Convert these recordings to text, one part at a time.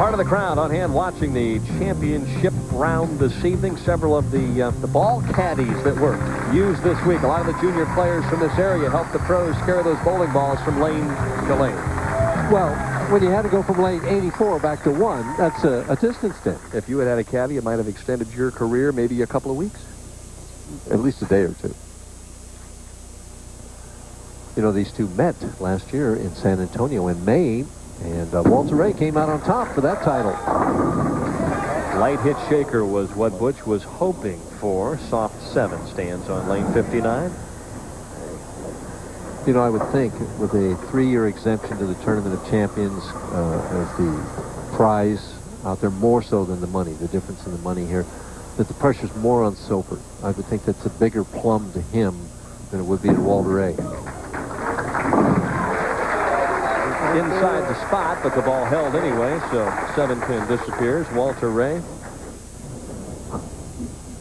Part of the crowd on hand watching the championship round this evening. Several of the ball caddies that were used this week. A lot of the junior players from this area helped the pros carry those bowling balls from lane to lane. Well, when you had to go from lane 84 back to 1, that's a distance then. If you had a caddy, it might have extended your career maybe a couple of weeks. At least a day or two. You know, these two met last year in San Antonio in May, and Walter Ray came out on top for that title. Light hit shaker was what Butch was hoping for. Soft 7 stands on lane 59. You know, I would think with a 3-year exemption to the Tournament of Champions as the prize out there, more so than the money, the difference in the money here, that the pressure's more on Soper. I would think that's a bigger plum to him than it would be to Walter Ray. Inside the spot, but the ball held anyway, so 7-pin disappears. Walter Ray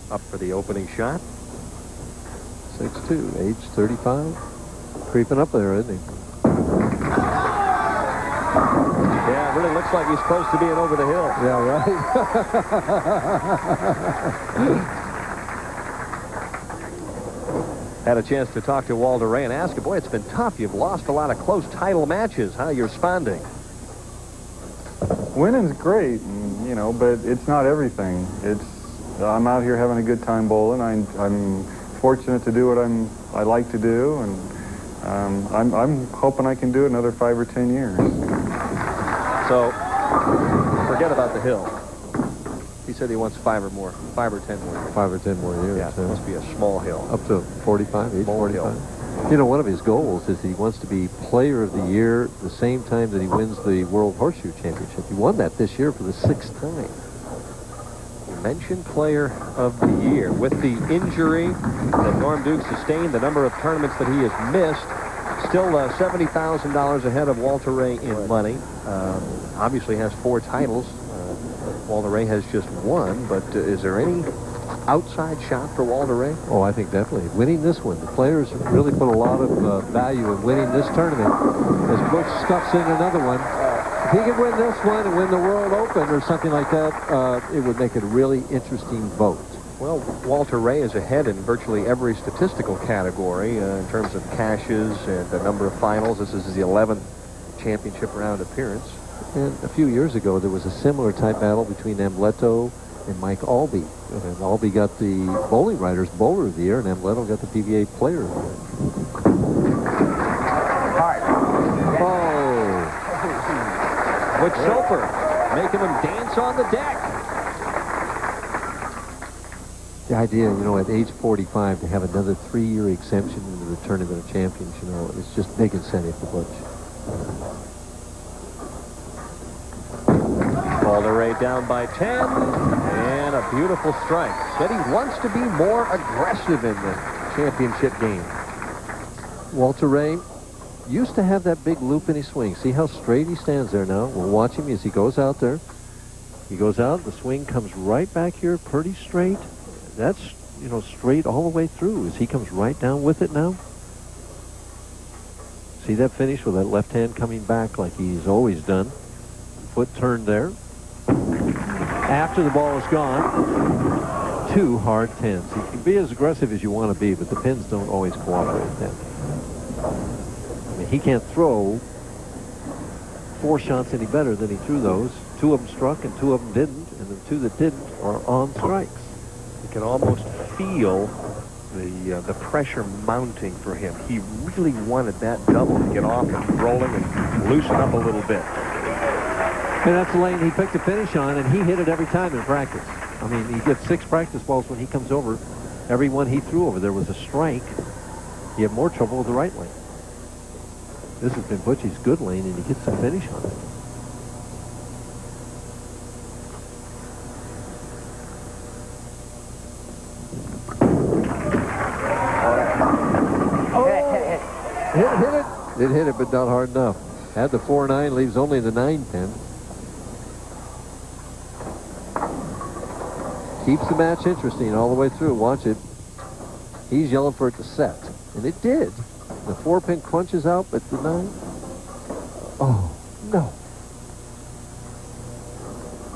up for the opening shot. 6'2", age 35. Creeping up there, isn't he? Yeah, it really looks like he's close to being over the hill. Yeah, right. Had a chance to talk to Walter Ray and ask him, boy, it's been tough. You've lost a lot of close title matches. How are you responding? Winning's great, and, you know, but it's not everything. I'm out here having a good time bowling. I'm fortunate to do what I like to do, and I'm hoping I can do it another 5 or 10 years. So forget about the hill. He said he wants 5 or 10 more. 5 or 10 more years. Yeah, it must be a small hill. Up to 45, age 45. You know, one of his goals is he wants to be Player of the Year the same time that he wins the World Horseshoe Championship. He won that this year for the 6th time. You mentioned Player of the Year. With the injury that Norm Duke sustained, the number of tournaments that he has missed, still $70,000 ahead of Walter Ray in money. Obviously has 4 titles. Walter Ray has just 1, but is there any outside shot for Walter Ray? Oh, I think definitely. Winning this one. The players really put a lot of value in winning this tournament. As Butch stuffs in another one, if he could win this one and win the World Open or something like that, it would make it a really interesting vote. Well, Walter Ray is ahead in virtually every statistical category in terms of cashes and the number of finals. This is his 11th championship round appearance. And a few years ago, there was a similar type battle between Ambletto and Mike Albee. And Albee got the Bowling Writers Bowler of the Year, and Ambletto got the PBA Player of the Year. Oh. Butch Soper making him dance on the deck. The idea, you know, at age 45 to have another 3-year exemption into the Tournament of Champions, you know, it's just big incentive for Butch. Walter Ray down by 10, and a beautiful strike. Said he wants to be more aggressive in the championship game. Walter Ray used to have that big loop in his swing. See how straight he stands there now? We'll watch him as he goes out there. He goes out, the swing comes right back here pretty straight. That's, you know, straight all the way through as he comes right down with it now. See that finish with that left hand coming back like he's always done. Foot turned there. After the ball is gone, 2 hard 10s. You can be as aggressive as you want to be, but the pins don't always cooperate with that. I mean, he can't throw 4 shots any better than he threw those. 2 of them struck and 2 of them didn't, and the 2 that didn't are on strikes. You can almost feel the pressure mounting for him. He really wanted that double to get off and rolling and loosen up a little bit. And that's the lane he picked a finish on, and he hit it every time in practice. I mean, he gets 6 practice balls when he comes over. Every one he threw over there was a strike. He had more trouble with the right lane. This has been Butchie's good lane, and he gets the finish on it. It hit it, but not hard enough. Had the 4-9, leaves only the 9-pin. Keeps the match interesting all the way through. Watch it. He's yelling for it to set, and it did. The 4-pin crunches out, but the 9. Oh no!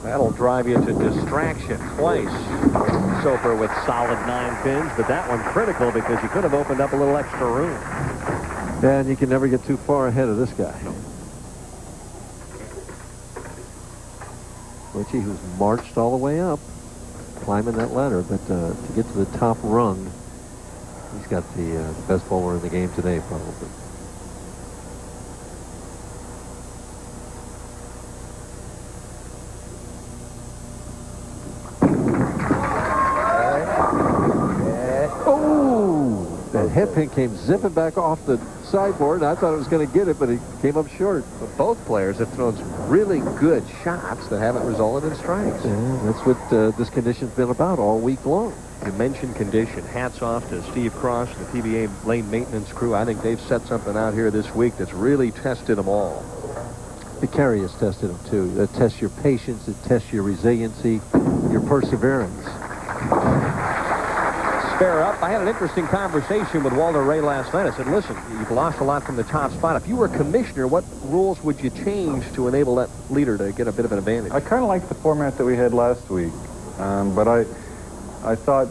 That'll drive you to distraction twice. Soper with solid 9 pins, but that one critical because he could have opened up a little extra room. And you can never get too far ahead of this guy. Butchie, who's marched all the way up, climbing that ladder, but to get to the top rung, he's got the best bowler in the game today, probably. That head pin came zipping back off the sideboard, and I thought it was going to get it, but it came up short. But both players have thrown some really good shots that haven't resulted in strikes. Yeah, that's what this condition's been about all week long. You mentioned condition. Hats off to Steve Cross and the PBA lane maintenance crew. I think they've set something out here this week that's really tested them all. The carry has tested them, too. It tests your patience. It tests your resiliency, your perseverance. Spare up. I had an interesting conversation with Walter Ray last night. I said, listen, you've lost a lot from the top spot. If you were a commissioner, what rules would you change to enable that leader to get a bit of an advantage? I kind of liked the format that we had last week, but I thought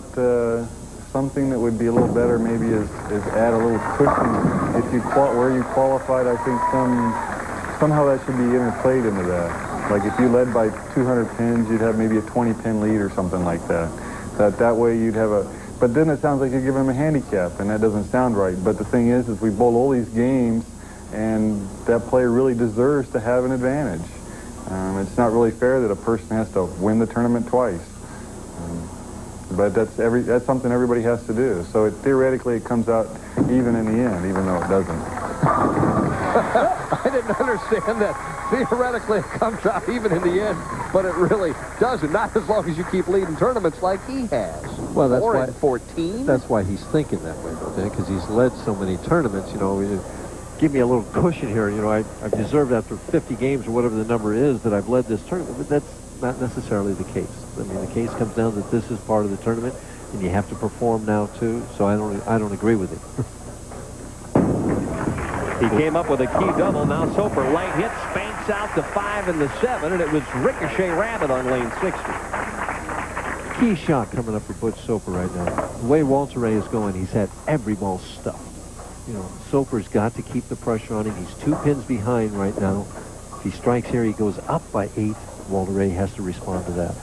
something that would be a little better maybe is add a little cushion. If you where you qualified, I think somehow that should be interplayed into that. Like if you led by 200 pins, you'd have maybe a 20-pin lead or something like that. That way you'd have a... But then it sounds like you're giving him a handicap, and that doesn't sound right. But the thing is we bowl all these games, and that player really deserves to have an advantage. It's not really fair that a person has to win the tournament twice. But that's something everybody has to do. So theoretically it comes out even in the end, even though it doesn't. I didn't understand that. Theoretically it comes out even in the end, but it really doesn't. Not as long as you keep leading tournaments like he has. Well, that's 4 why, and 14. That's why he's thinking that way, because he's led so many tournaments. You know, give me a little cushion here. You know, I've deserved after 50 games or whatever the number is that I've led this tournament, but that's not necessarily the case. I mean, the case comes down that this is part of the tournament, and you have to perform now too. So I don't agree with it. He came up with a key double. Now Soper light hit, spanks out the 5 and the 7, and it was Ricochet Rabbit on lane 60. Key shot coming up for Butch Soper right now. The way Walter Ray is going, he's had every ball stuffed. You know, Soper's got to keep the pressure on him. He's 2 pins behind right now. If he strikes here, he goes up by 8. Walter Ray has to respond to that.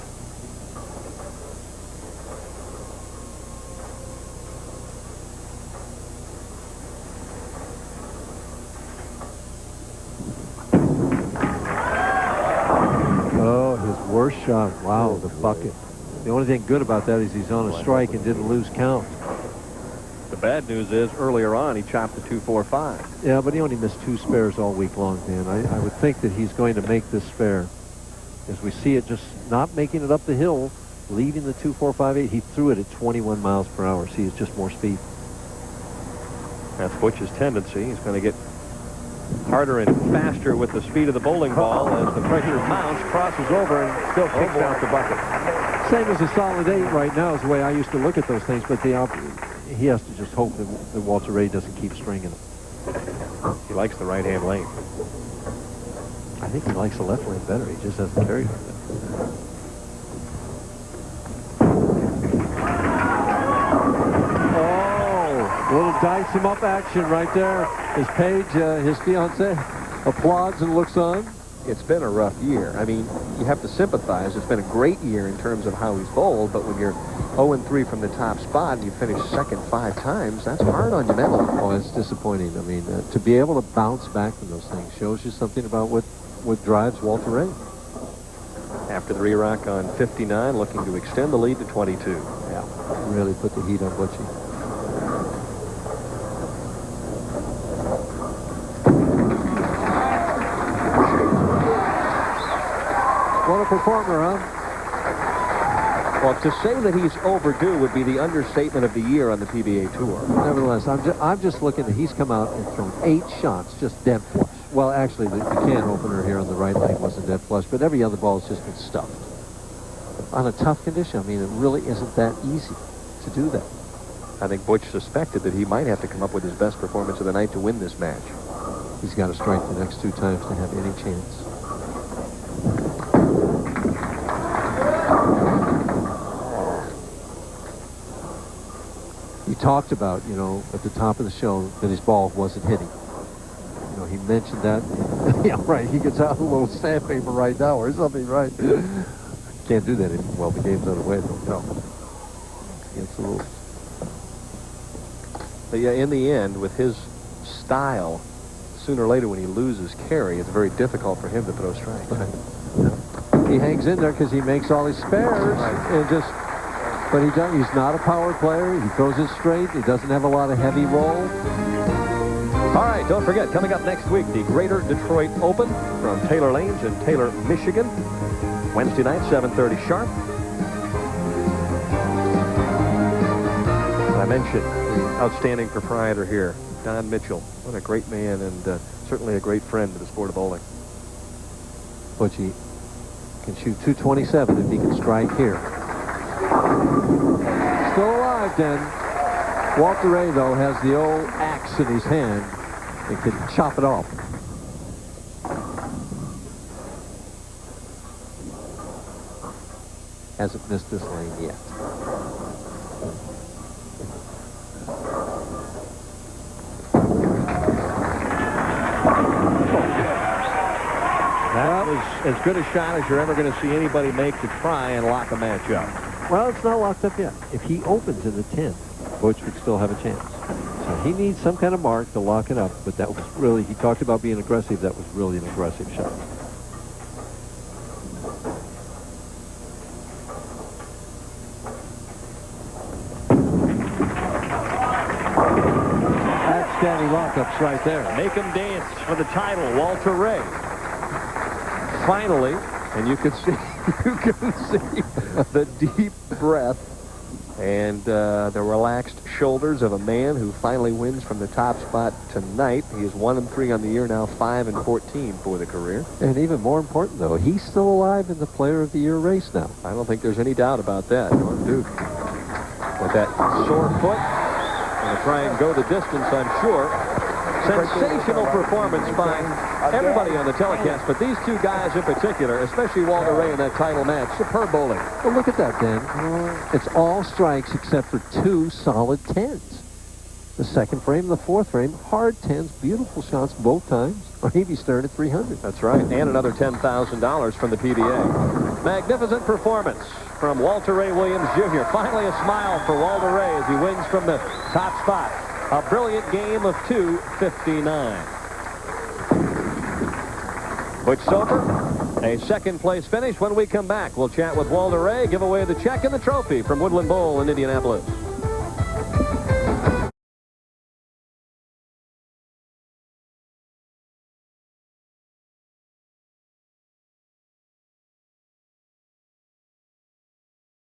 Oh, his worst shot. Wow, the bucket. The only thing good about that is he's on a strike and didn't lose count. The bad news is earlier on he chopped the 2-4-5. Yeah, but he only missed 2 spares all week long, man. I would think that he's going to make this spare. As we see it just not making it up the hill, leaving the 2-4-5-8. He threw it at 21 miles per hour. See, it's just more speed. That's Butch's tendency. He's going to get harder and faster with the speed of the bowling ball as the pressure mounts, crosses over, and still kicks out the bucket. Same as a solid 8 right now is the way I used to look at those things, but he has to just hope that Walter Ray doesn't keep stringing them. He likes the right-hand lane. I think he likes the left lane better. He just has the carry. Oh, little dice him up action right there. As Paige, his fiance, applauds and looks on. It's been a rough year. I mean, you have to sympathize. It's been a great year in terms of how he's bowled, but when you're 0-3 from the top spot and you finish second 5 times, that's hard on you mentally. Oh, it's disappointing. I mean, to be able to bounce back from those things shows you something about what drives Walter Ray. After the re-rock on 59, looking to extend the lead to 22. Yeah, really put the heat on Butchie. What a performer, huh? Well, to say that he's overdue would be the understatement of the year on the PBA Tour. Nevertheless, I'm just looking at he's come out and thrown 8 shots, just dead flush. Well, actually, the can opener here on the right lane wasn't dead flush, but every other ball has just been stuffed. On a tough condition, I mean, it really isn't that easy to do that. I think Butch suspected that he might have to come up with his best performance of the night to win this match. He's got to strike the next 2 times to have any chance. talked about, you know, at the top of the show that his ball wasn't hitting. You know, he mentioned that. Yeah, right. He gets out a little sandpaper right now or something, right? Can't do that anymore. Well, the game's underway, though. No. Against the rules. But yeah, in the end, with his style, sooner or later when he loses carry, it's very difficult for him to throw strikes. Right. Yeah. He hangs in there because he makes all his spares. Right. And just, but he's not a power player. He throws it straight. He doesn't have a lot of heavy roll. All right, don't forget, coming up next week, the Greater Detroit Open from Taylor Lanes in Taylor, Michigan. Wednesday night, 7:30 sharp. I mentioned the outstanding proprietor here, Don Mitchell. What a great man and certainly a great friend to the sport of bowling. Butchie can shoot 227 if he can strike here. Still alive, then. Walter Ray, though, has the old axe in his hand and can chop it off. Hasn't missed this lane yet. That was as good a shot as you're ever going to see anybody make to try and lock a match up. Well, it's not locked up yet. If he opens in the 10th, Butch would still have a chance. So he needs some kind of mark to lock it up. But that was really, he talked about being aggressive. That was really an aggressive shot. That's Danny lockups right there. Make him dance for the title, Walter Ray. Finally, and you can see the deep breath and the relaxed shoulders of a man who finally wins from the top spot tonight. He is 1-3 on the year now, 5-14 for the career. And even more important, though, he's still alive in the Player of the Year race now. I don't think there's any doubt about that. Norm Duke, with that sore foot, going to try and go the distance, I'm sure. Sensational performance by everybody on the telecast, but these two guys in particular, especially Walter Ray in that title match, superb bowling. Well, look at that, Dan. It's all strikes except for 2 solid 10s. The second frame, the fourth frame, hard 10s, beautiful shots both times. Maybe staring at 300. That's right, and another $10,000 from the PBA. Magnificent performance from Walter Ray Williams Jr. Finally a smile for Walter Ray as he wins from the top spot. A brilliant game of 259. Butch Soper, a second-place finish. When we come back, we'll chat with Walter Ray, give away the check and the trophy from Woodland Bowl in Indianapolis.